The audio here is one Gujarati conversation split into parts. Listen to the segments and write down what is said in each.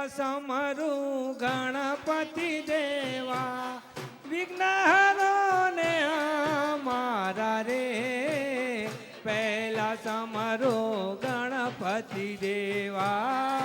સમરું ગણપતિ દેવા વિઘ્નહરો ને અમારા રે પહેલા સમરું ગણપતિ દેવા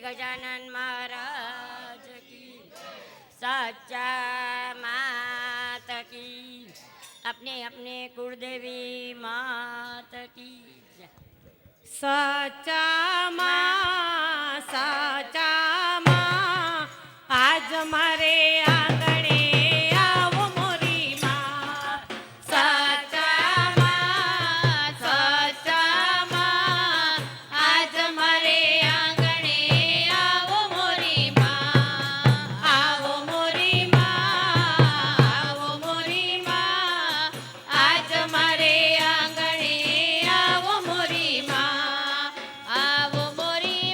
गजानन महाराज की सच्चा मात की अपने अपने कुलदेवी मात की सच्चा माँ आज मारे आंगणे आओ मोरी माँ सच्चा माँ आज मारे આવો મોરી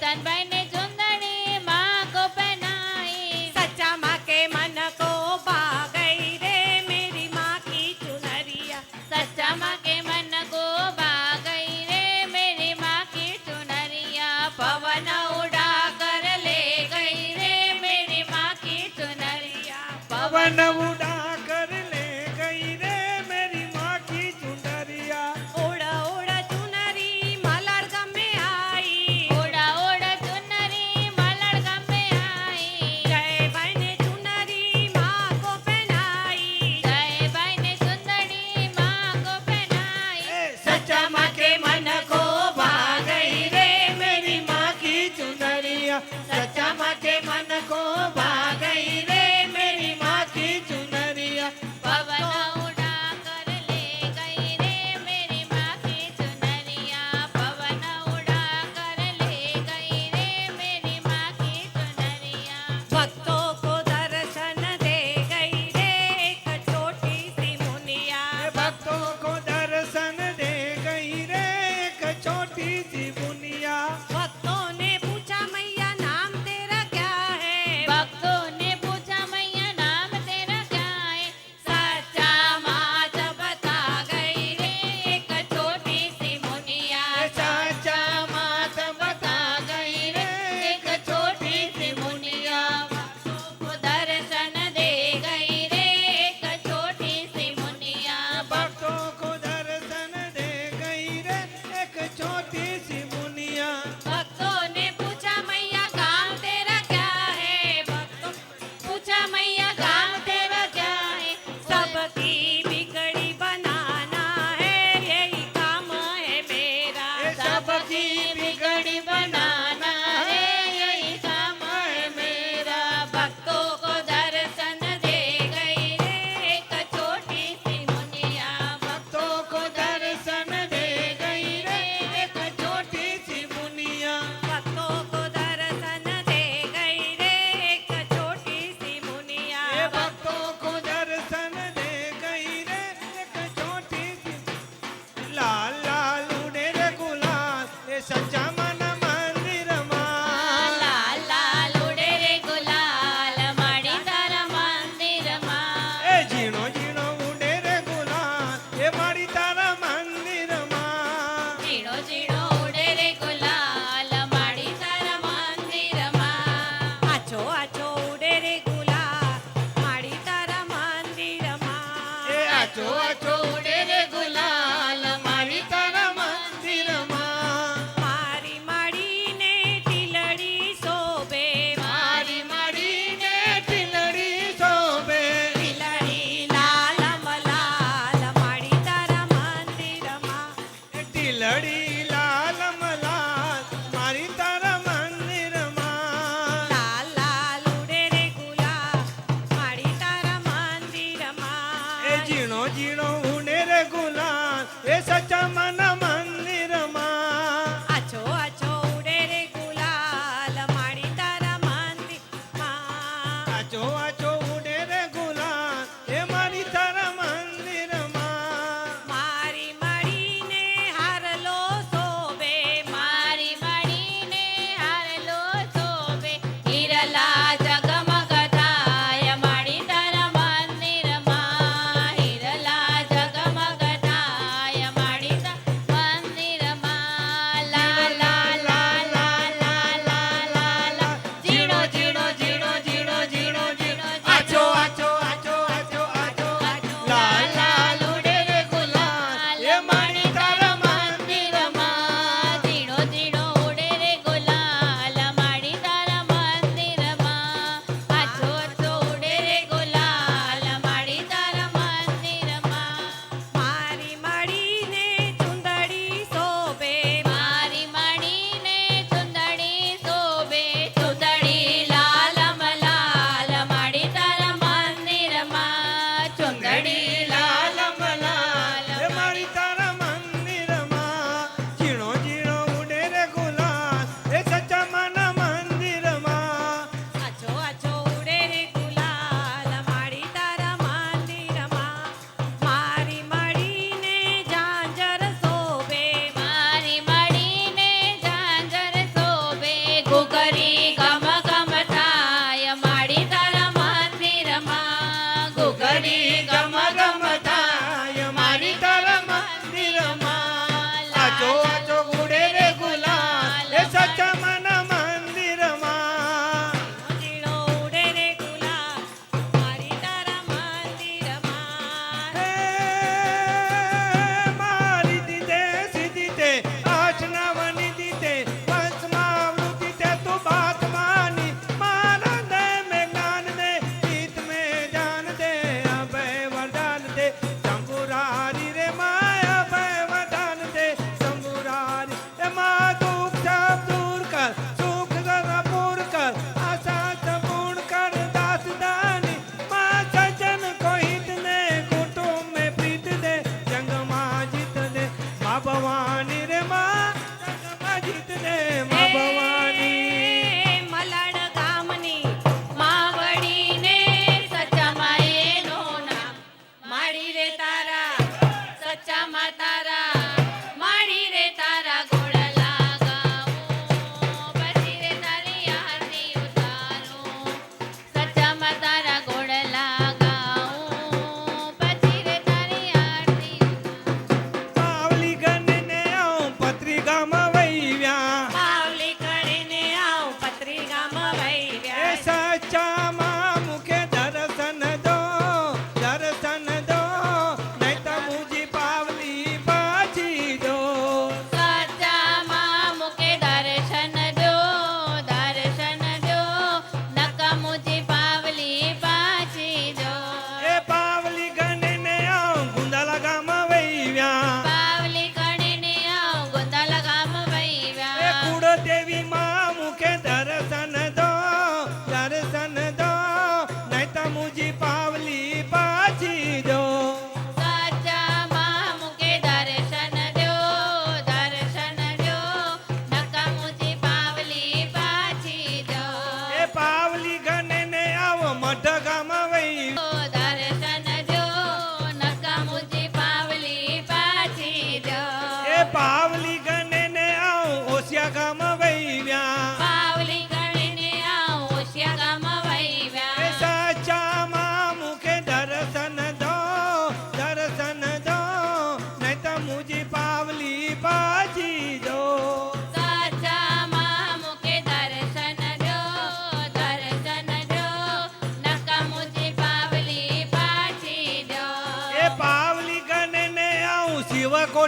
कानबाई ने चुंदड़ी माँ को पहनाई सच्चा माँ के मन को भा गई रे मेरी माँ की चुनरिया सच्चा माँ के मन को भा गई रे मेरी माँ की चुनरिया पवन उड़ा कर ले गई रे मेरी माँ की चुनरिया पवन उड़ा कर ले गई रे मेरी माँ की चुनरिया उड़ा उड़ा चुनरी मलड़ गमे आई उड़ा उड़ा चुनरी मलड़ गम में आई जय भाई ने चुनरी माँ को पहनाई जय भाई ने चुंदड़ी माँ को पहनाई सच्चा माँ के मन को भा गई रे मेरी माँ की चुनरिया सच्चा माँ के मन को भा गई रे मेरी माँ की चुनरिया पवन उड़ा कर ले गई रे मेरी माँ की चुनरिया पवन उड़ा कर ले गई रे मेरी माँ की चुनरिया भक्तों को दर्शन दे गई रे एक छोटी सी मुनिया भक्तों को दर्शन दे गई रे एक छोटी सी बुनिया भक्तों ने पूछा मैया नाम तेरा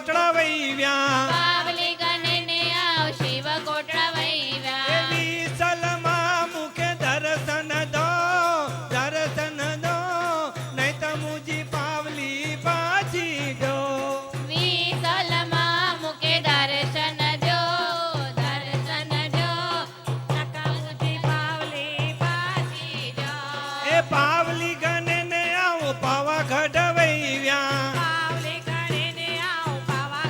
કોટડા વૈવ્યા પાવલી ગણીને આવ શિવ કોટડા વૈવ્યા એવી સલમા મુખે દર્શન દો નહીં તો મુજી પાવલી પાછી દો વિસલમાં મુકે દર્શન જો નકામુજી પાવલી પાછી જો એ પાવલી ગણે ને આવો પાવાગઢ વૈવ્યા પાવલી ગણીને આવ પાવાગઢ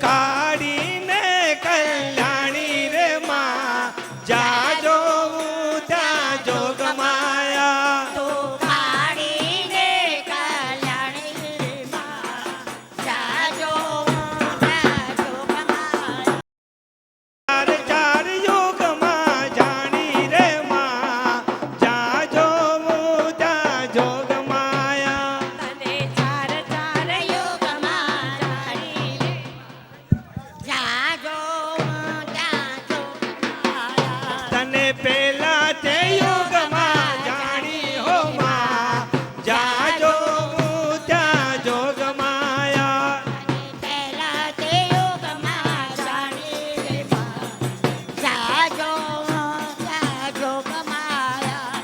કાઢીને કલ્યાણી રે માં જ્યાં જોવું ત્યાં જોગ માયા તો કાઢીને કલ્યાણી માં જાજો જાજો કમાયા ચાર ચાર યોગમાં જાણી રે માં જ્યાં જોવું ત્યાં જોગ માયા તને ચાર ચાર યોગમાં જાણી રે જાજો જાજો કમાયા તને પેલા તે યુગમાં જાણી હો માં જ્યાં જોવું ત્યાં જોગ માયા પહેલા તે યોગમાં જાણી રે માં જાજો જાજો કમાયા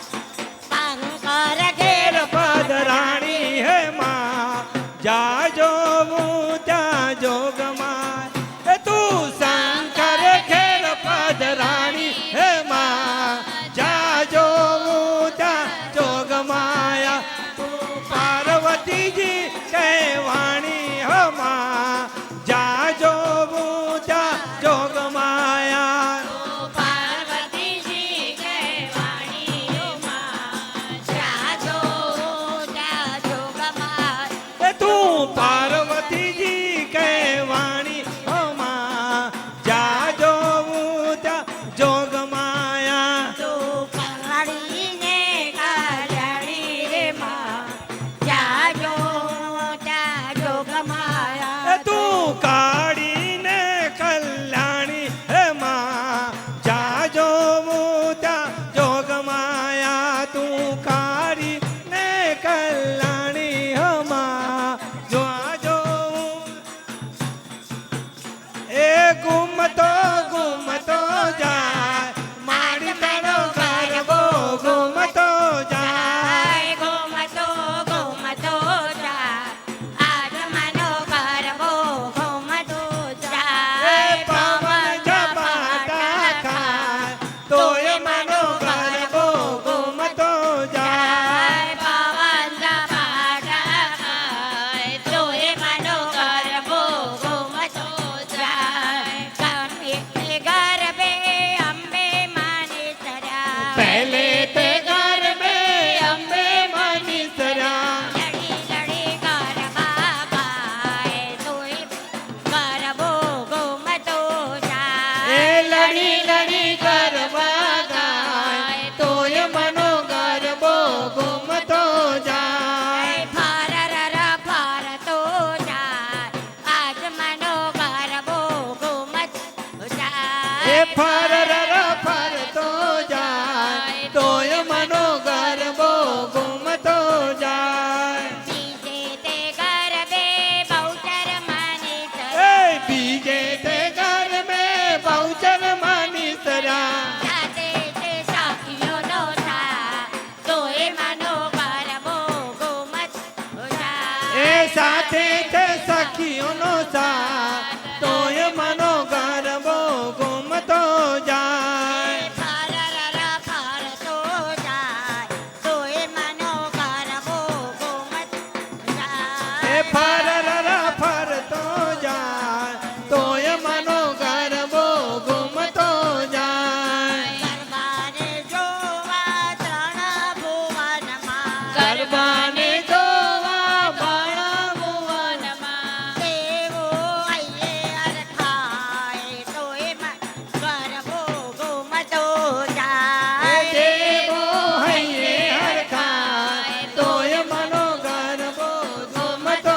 શંકર ઘેર પદરાણી હે માં જ્યાં જોવું ત્યાં જોગ માયા તું શંકર ખેર પદરાણી હે માં જ્યાં જોવું ત્યાં જોગ માયા તું પાર્વતીજી કહેવાણી હો માં જ્યાં જોવું ત્યાં જોગ માયા પાર્વતીજી કહેવાણીઓ માં જાજો જાજો કમાયા તું પાર્વતીજી કહેવાણી હો માં જ્યાં જોવું ત્યાં જોગ માયા તો કાઢીને કલ્યાણી રે માં જાજો જાજો કમાયા તું કાઢીને કલ્યાણી હે માં જ્યાં જોવું ત્યાં જોગ માયા તું કાઢીને કલ્યાણી હો માં જ્યાં જોવું એ ગુમતો જાય મારી તારો ગરબો ગુમતો જાય ગોમતો ગોમતો જા આજ મનો ગરબો ગોમતો જા પવન ઝપાટા ખાય તોય મનો ગરબો ગુમતો જાય પવન ઝપાટા ખાય તોય મનો ગરબો ગોમતો જાય ગરબે અંબે માની તરા પહેલે તે ઘર મેં અંબે માની સરા લડી લડી ગરબા ગાય તોય ગરબો ગોમતો એ જાય લડી લડી ગરબા ગાય તોય મનો ગરબો ગુમતો જાય ફરતો જાય આજ મનો ગરબો ગોમત એ જાય ફરતો જાય તોય મનો ગરબો ગુમતો જાય બીજે તે ગરબે બહુચર માની એ બીજે તે ઘર મેં બહુચર માની સરા સાથે તે સાખીઓનો થા તોય મનો ગરબો ગોમત એ જાય સાથે તે સખીઓનો સાથ તોય મનો ગરબો ગુમતો જાય ફરતો જાય તોય મનો ગરબો ગોમત એ જાય ફરતો જાય તોય મનો ગરબો ગુમતો જાય ગરબાને જોવા ત્રણ ભુવનમાં ગરબાને જોવા બાણા ભુવનમાં દેવો અહીંયા અરખાય તોય ગરબો ગોમતો એ જાય દેવો હૈયે હરખાય તોય મનો ગરબો ગુમતો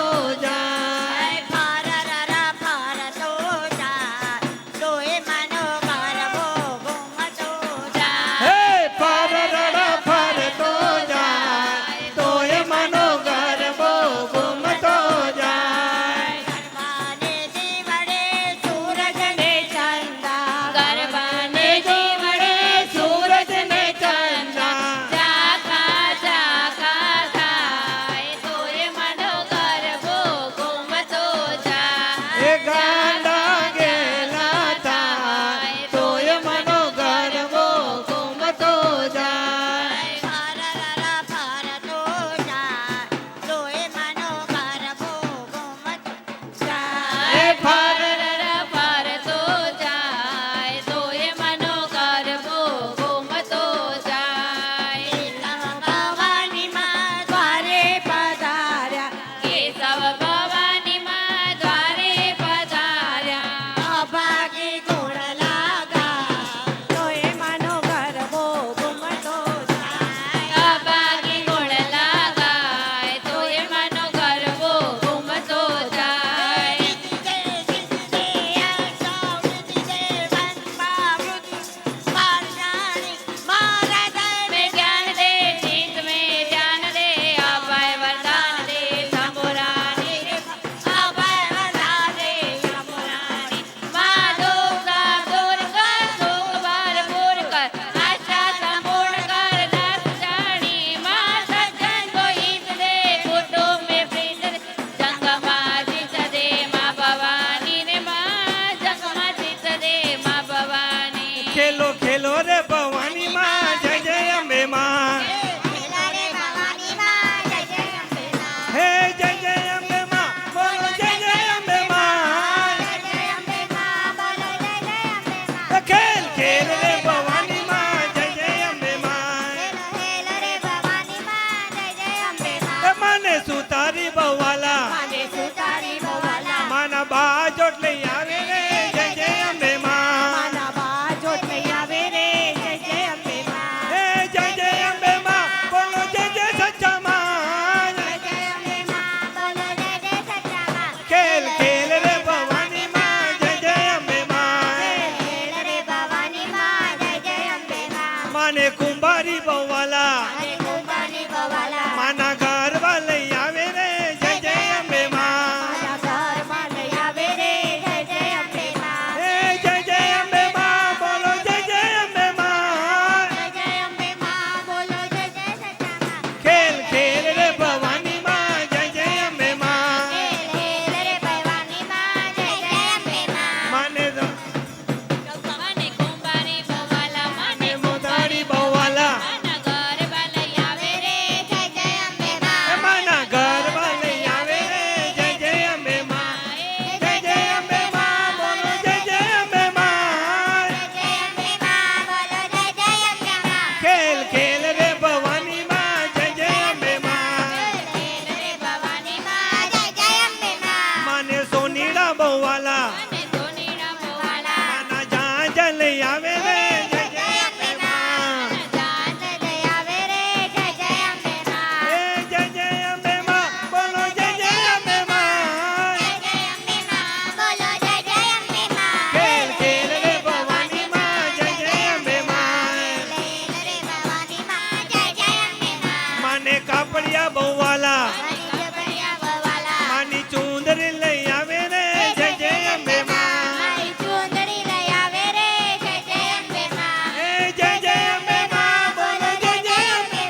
બહુવાલા મારી જબરિયા બવાલા માની ચુંદરી લઈ આવે રે જય જય અંબે માં મારી ચૂંદડી લઈ આવે રે જય જય અંબે માં એ જય જય અંબે માં બોલો જય જય અંબે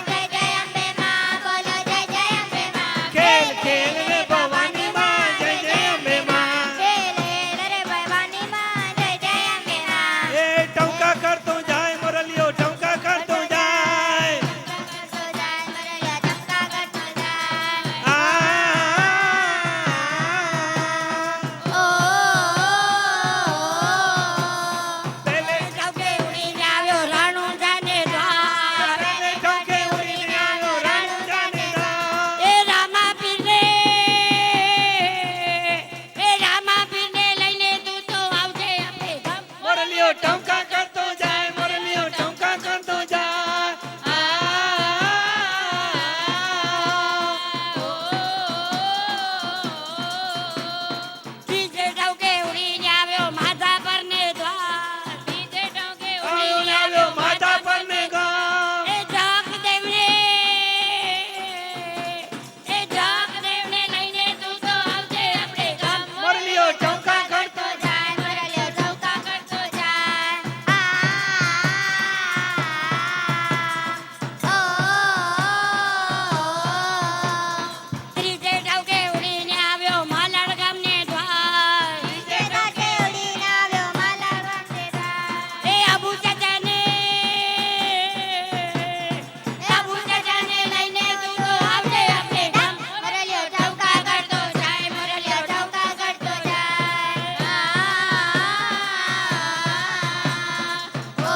જય જય અંબે માં બોલો જય જય અંબે માં ખેલ ખેલ રે ભવાની માં જય જય અંબે માં ખેલે રે ભવાની માં જય જય અંબે માં એ ટંકા કરતો જાય મોરલીઓ ટંકા કરતો જાય કરતો જાય મરલિયા ચમકા કરતો જાય આ ઓ પેલે ટકે ઉડીને આવ્યો રણુજાને દ્વાર પેલે ટંકે ઉડીને આવ્યો રણુજાને દ્વાર. એ રામાપીરને લઈને તું તો આવજે આપણે ગામ. મોરલીઓ ટંકા કરતો જાય મોરલીઓ ટંકા કરતો જાય ત્રીજે ટકે ઉડીને આવ્યો માધાપરને દ્વાર. ત્રીજે ટકે ઉડીને આવ્યો માતા પર ને ગામ એ જગદેવને લઈને તું તો આવજે આપણે ગામ. મોરલીઓ ટંકા કરતો જાય મરલિયો ચમકા કરતો જાય ઓ ત્રીજે ટકે ઉડીને આવ્યો માલાડ ગામને દ્વાર. જે કાંઠે ઉડીને આવ્યો માલા રંગે જાય એ આબુ ચાચાને લઈને તું તો આવજે આપણે ગામ. મરલિયો ચમકા કરતો જાય મરલિયો ચમકા કરતો જાય ઓ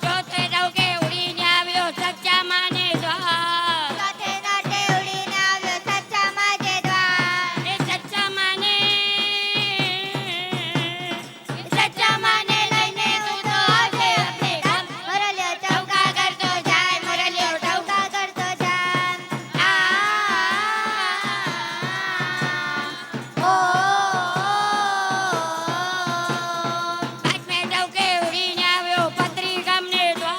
ચોથે ટકે ઉડીને આવ્યો સચ્ચા માને દ્વાર. કાંઠે કાંઠે ઉડીને આવ્યો સચ્ચા માજે દ્વાર એ સચ્ચા માને લઈને તું તો આવજે આપણે ગામ મરલિયો ચમકા કરતો જાય મરલિયો ચમકા કરતો જાય ઓ પાંચમે ટકે ઉડીને આવ્યો પત્રી ગામને દ્વાર.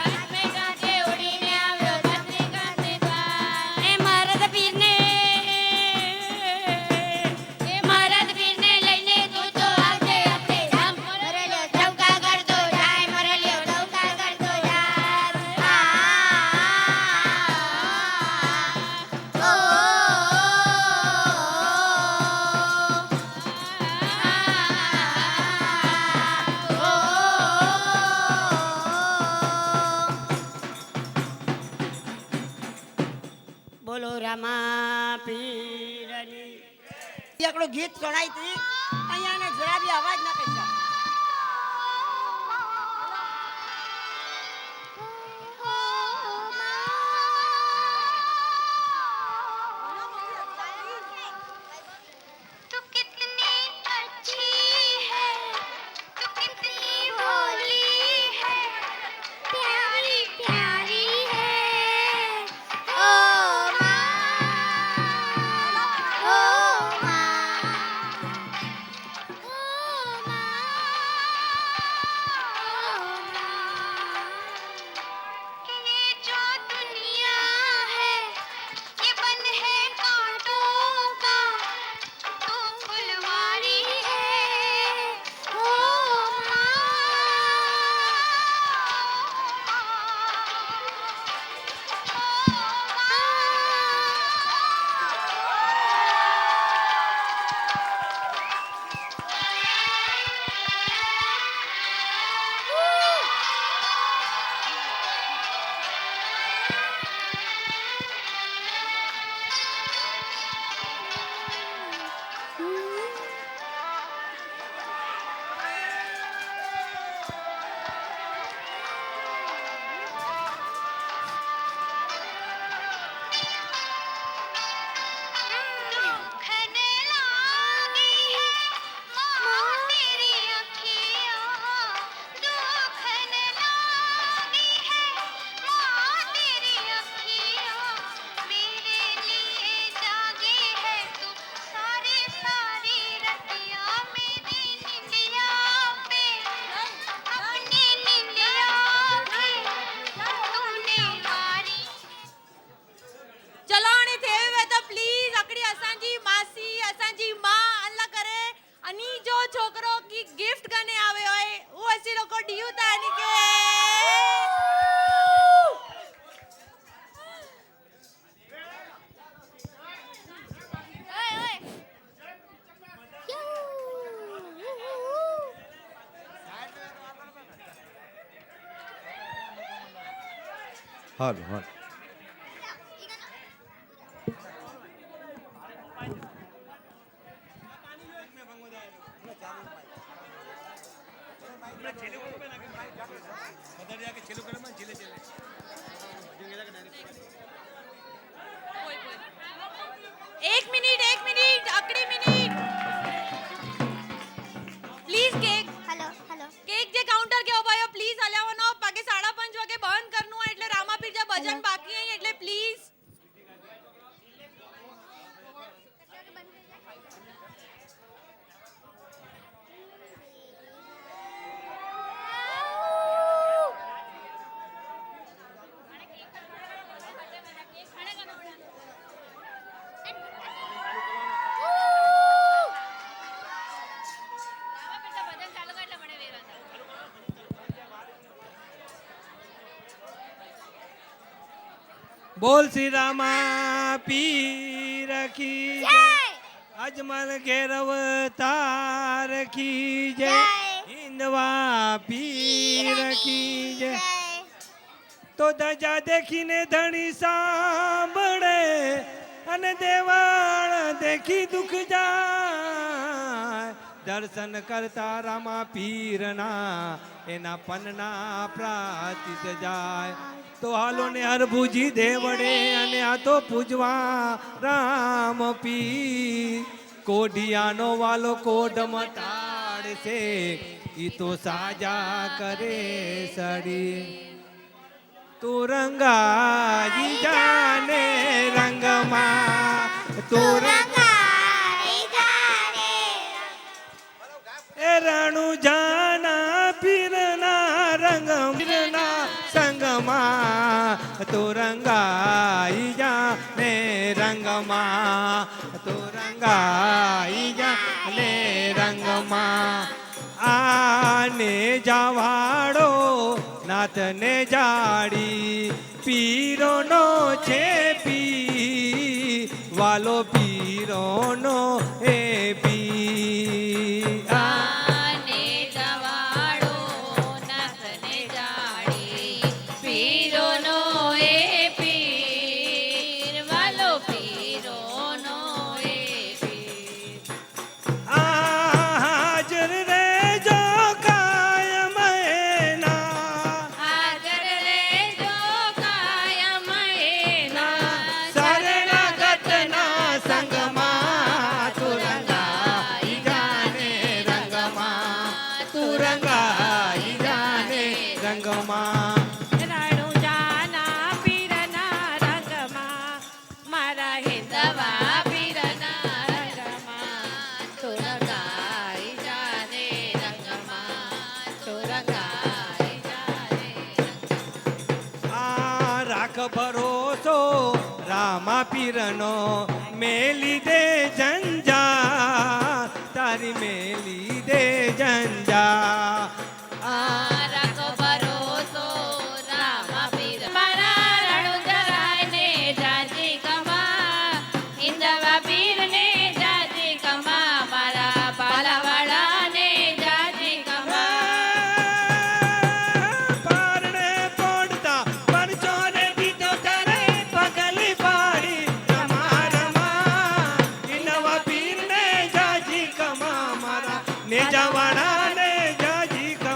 પાંચમે કાંઠે ઉડીને આવ્યો પત્રી ગામને દ્વાર એ મરદ પીરને લઈને તું તો આવજે આપણે ગામ. મરલિયો ચમકા કરતો જાય મરલિયો ચમકા કરતો જાય ઓ બોલો રામા પીરની એકડું ગીત ગણાય તી અહીંયા જરા બી અવાજ ના કરી શકે. तू कितनी अच्छी है तू कितनी भोली है प्यारी प्यारी है ओ माँ ओ माँ હાલો હાલો. एक मिनिट आकड़ी minute please cake hello hello cake જે કાઉન્ટર કે ઉભા પ્લીઝ હલાવવાનો પાકે 5:30 વાગે બંધ કરનું હોય એટલે રામાપીર જે ભજન બાકી હે એટલે પ્લીઝ બોલ શ્રી રામા પીર કી જય, અજમલ ઘેરવ તાર કી જય, હિંદવા પીર કી જય. તો ધજા દેખીને ધણી સાંભળે અને દેવાળ દેખી દુખ જાય. દર્શન કરતા રામા પીરના એના પન્ના પ્રાતિત જાય. તો હાલો ને હરભુજી દેવડે અને આ તો પૂજવા રામ પીર. કોઢિયાનો વાલો કોઢ મટાડશે ઈ તો સાજા કરે સડી. તું રંગાઈ જાને રંગમાં તું રંગાઈ જાને એ રણુ જાના પીરના રંગ પીરના સંગમાં તું રંગાઈ જાને રંગમાં તું રંગાઈ જાને રંગમાં. આને જાવાડો નાથને જાડી પીરોનો છે પી વાલો પીરોનો એ પી. આને જવાડો નાથને જાડી પીરોનો એ પીર વાલો પીરોનો એ પીર. હાજર રેજો કાયમ એના હાજર રહેજો કાયમ એના શરણાગતના સંગમાં તું રંગાઈ જાને રંગમાં તું રંગાઈ જાને રંગમાં. રણુજાના પીરના રંગમાં મારા દવા પીરના રંગમાં તું રંગાઈ જાને રંગમાં તું રંગાઈ જાને રંગમાં. આ રાખ ભરોસો રામા પીરનો મેલી દે જંજા તારી મેલી દે જંજા. આ રાખો ભરોસો રામા પીર મારા રણુજરાયને જાજી કમા હિંદવા પીરને જાજી કમા મારા પાલાવાળાને જાજી કમા. પારણે પોડતા પરચોને દીધો તારે પગલી પાડી રમા રમા. હિંદવા પીરને જાજી કમા મારા નેજાવાળાને જાજી કમા.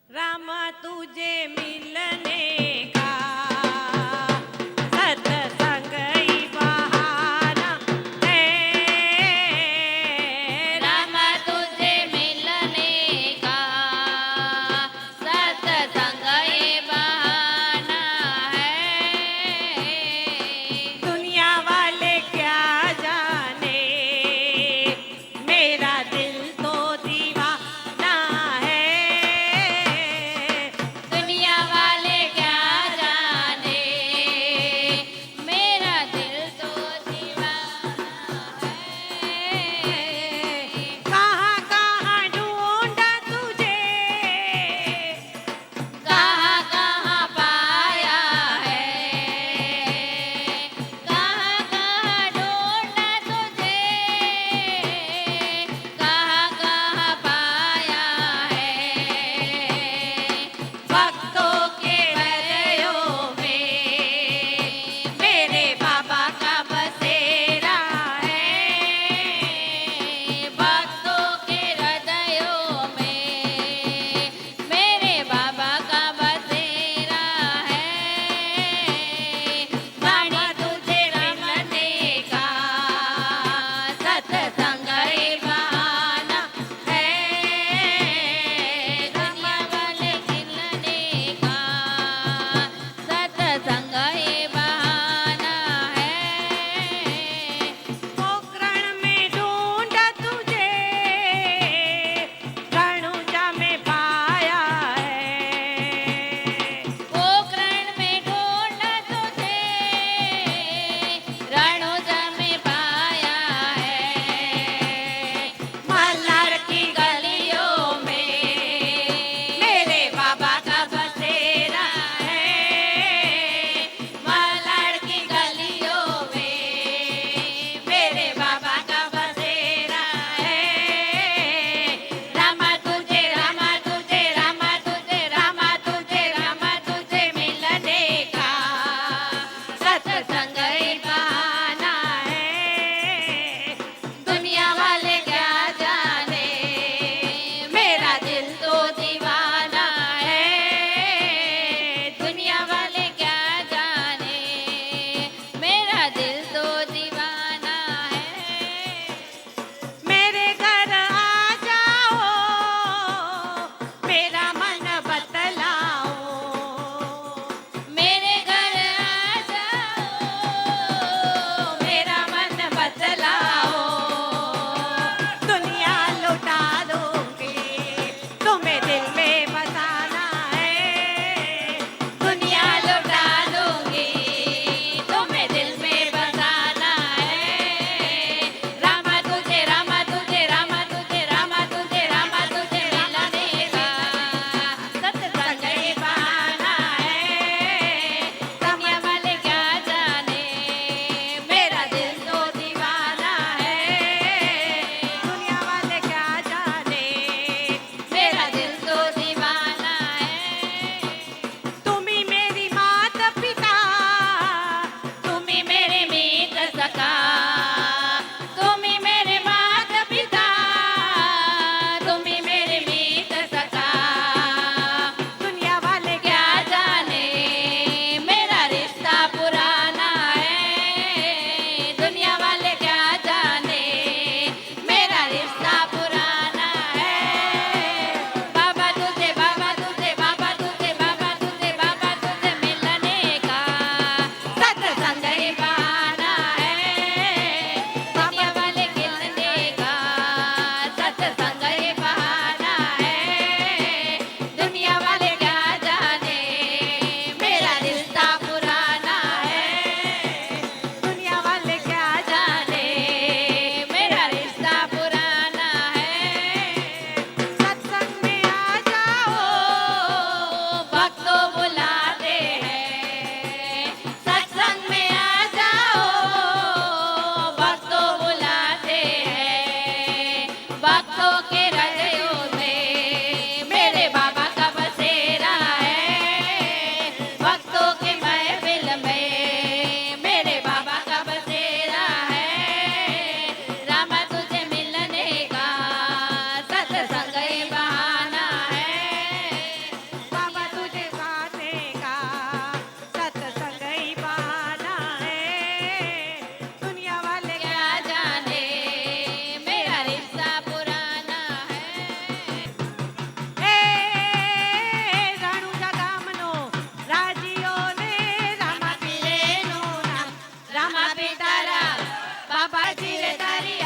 राम तुझे मिलने का सत्संग ही बहाना है राम तुझे मिलने का सत्संग ये बहाना है दुनिया वाले क्या जाने मेरा दिल तो दीवाना है दुनिया वाले क्या રામા પિતારા બાપાજી રે તારી